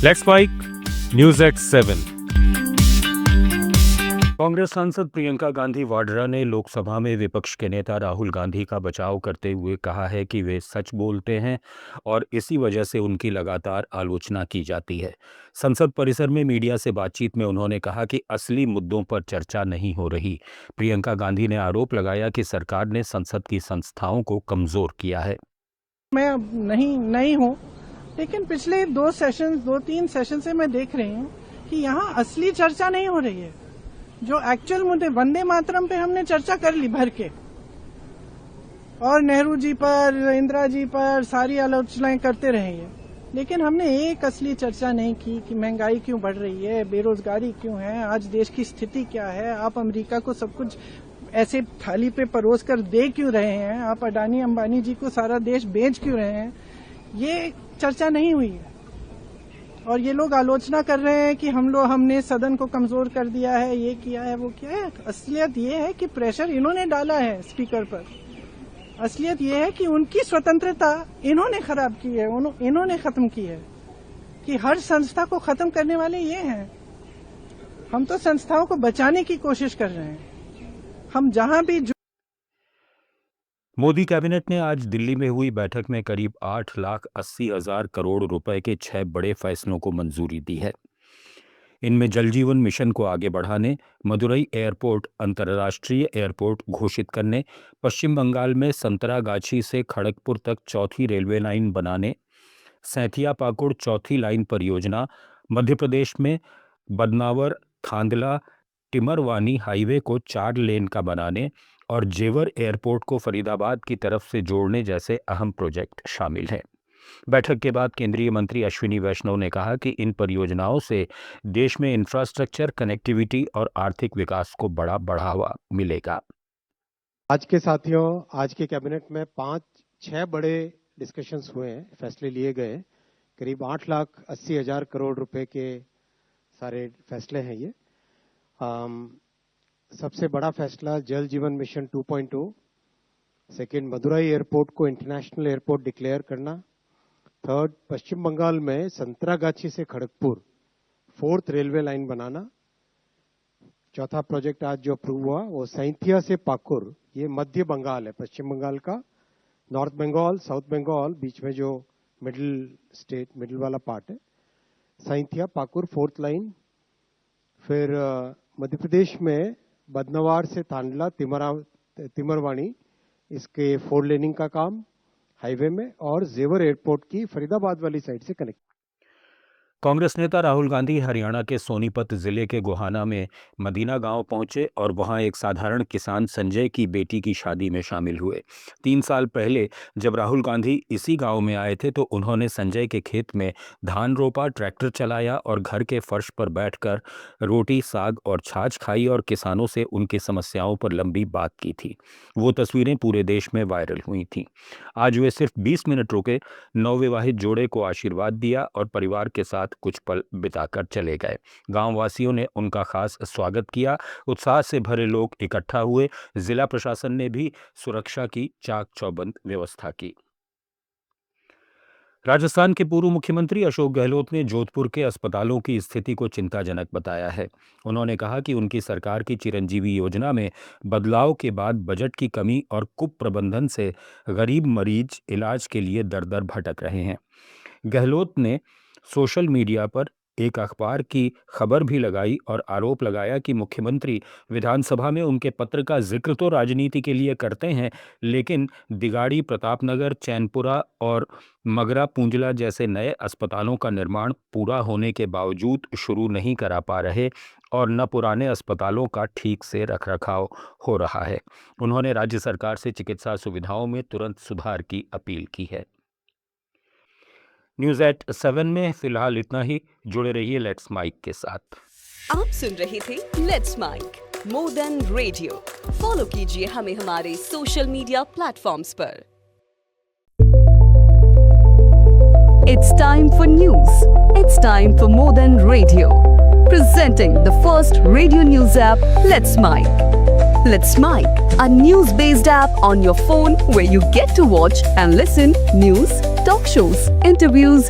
Let's mic news at 7। Congress सांसद प्रियंका गांधी वाड्रा ने लोकसभा में विपक्ष के नेता राहुल गांधी का बचाव करते हुए कहा है कि वे सच बोलते हैं और इसी वजह से उनकी लगातार आलोचना की जाती है। संसद परिसर में मीडिया से बातचीत में उन्होंने कहा कि असली मुद्दों पर चर्चा नहीं हो रही। प्रियंका गांधी ने आरोप लगाया कि सरकार ने संसद की संस्थाओं को कमजोर किया है। मैं नहीं हूँ, लेकिन पिछले 2-3 सेशन से मैं देख रही हूँ कि यहाँ असली चर्चा नहीं हो रही है। जो एक्चुअल मुद्दे, वंदे मातरम पे हमने चर्चा कर ली भर के, और नेहरू जी पर, इंदिरा जी पर सारी आलोचनाएं करते रहे हैं, लेकिन हमने एक असली चर्चा नहीं की कि महंगाई क्यों बढ़ रही है, बेरोजगारी क्यों है, आज देश की स्थिति क्या है, आप अमेरिका को सब कुछ ऐसे थाली पे परोस कर दे क्यों रहे हैं, आप अडानी अंबानी जी को सारा देश बेच क्यों रहे हैं, ये चर्चा नहीं हुई है। और ये लोग आलोचना कर रहे हैं कि हमने सदन को कमजोर कर दिया है, ये किया है, वो किया है। असलियत ये है कि प्रेशर इन्होंने डाला है स्पीकर पर। असलियत ये है कि उनकी स्वतंत्रता इन्होंने खराब की है, इन्होंने खत्म की है, कि हर संस्था को खत्म करने वाले ये हैं। हम तो संस्थाओं को बचाने की कोशिश कर रहे हैं। हम जहां भी मोदी कैबिनेट ने आज दिल्ली में हुई बैठक में करीब 8,80,000 करोड़ रुपए के 6 बड़े फैसलों को मंजूरी दी है। इनमें जल जीवन मिशन को आगे बढ़ाने, मदुरई एयरपोर्ट अंतर्राष्ट्रीय एयरपोर्ट घोषित करने, पश्चिम बंगाल में संतरागाछी से खड़गपुर तक चौथी रेलवे लाइन बनाने, सैथिया पाकुड़ चौथी लाइन परियोजना, मध्य प्रदेश में बदनावर थांदला टिमरवानी हाईवे को 4 लेन का बनाने और जेवर एयरपोर्ट को फरीदाबाद की तरफ से जोड़ने जैसे अहम प्रोजेक्ट शामिल हैं। बैठक के बाद केंद्रीय मंत्री अश्विनी वैष्णव ने कहा कि इन परियोजनाओं से देश में इंफ्रास्ट्रक्चर, कनेक्टिविटी और आर्थिक विकास को बड़ा बढ़ावा मिलेगा। आज के साथियों, आज के कैबिनेट में 5-6 बड़े डिस्कशंस हुए हैं, फैसले लिए गए। करीब 8,80,000 करोड़ रुपए के सारे फैसले हैं ये। सबसे बड़ा फैसला जल जीवन मिशन 2.0, सेकेंड मदुरई एयरपोर्ट को इंटरनेशनल एयरपोर्ट डिक्लेयर करना, थर्ड पश्चिम बंगाल में संतरागाछी से खड़गपुर 4th रेलवे लाइन बनाना, चौथा प्रोजेक्ट आज जो अप्रूव हुआ वो सैंथिया से पाकुर, ये मध्य बंगाल है, पश्चिम बंगाल का, नॉर्थ बंगाल, साउथ बंगाल, बीच में जो मिडिल वाला पार्ट है, सैंथिया पाकुर 4th लाइन। फिर मध्य प्रदेश में बदनावर से तांडला तिमरवानी, इसके 4 लेनिंग का काम हाईवे में, और जेवर एयरपोर्ट की फरीदाबाद वाली साइड से कनेक्ट। कांग्रेस नेता राहुल गांधी हरियाणा के सोनीपत जिले के गोहाना में मदीना गांव पहुंचे और वहां एक साधारण किसान संजय की बेटी की शादी में शामिल हुए। 3 साल पहले जब राहुल गांधी इसी गांव में आए थे तो उन्होंने संजय के खेत में धान रोपा, ट्रैक्टर चलाया और घर के फर्श पर बैठकर रोटी, साग और छाछ खाई और किसानों से उनकी समस्याओं पर लंबी बात की थी। वो तस्वीरें पूरे देश में वायरल हुई थीं। आज वे सिर्फ 20 मिनट रुके, नवविवाहित जोड़े को आशीर्वाद दिया और परिवार के साथ कुछ पल बिताकर चले गए। गांव वासियों ने उनका खास स्वागत किया। उत्साह से भरे लोग इकट्ठा हुए। जिला प्रशासन ने भी सुरक्षा की चाक चौबंद व्यवस्था की। राजस्थान के पूर्व मुख्यमंत्री अशोक गहलोत ने जोधपुर के अस्पतालों की स्थिति को चिंताजनक बताया है। उन्होंने कहा कि उनकी सरकार की चिरंजीवी योजना में बदलाव के बाद बजट की कमी और कुप्रबंधन से गरीब मरीज इलाज के लिए दर-दर भटक रहे हैं। गहलोत ने सोशल मीडिया पर एक अखबार की खबर भी लगाई और आरोप लगाया कि मुख्यमंत्री विधानसभा में उनके पत्र का जिक्र तो राजनीति के लिए करते हैं, लेकिन दिगाड़ी, प्रतापनगर, चैनपुरा और मगरा पूंजला जैसे नए अस्पतालों का निर्माण पूरा होने के बावजूद शुरू नहीं करा पा रहे और न पुराने अस्पतालों का ठीक से रखरखाव हो रहा है। उन्होंने राज्य सरकार से चिकित्सा सुविधाओं में तुरंत सुधार की अपील की है। न्यूज एट 7 में फिलहाल इतना ही। जुड़े रहिए लेट्स माइक के साथ। आप सुन रहे थे let's mic more than radio. Follow कीजिए हमें हमारे सोशल मीडिया प्लेटफॉर्म्स पर। It's time for news. It's time for more than radio. Presenting the first radio news app, Let's Mic. Let's Mic, a news-based app on your phone where you get to watch and listen news, talk shows, interviews,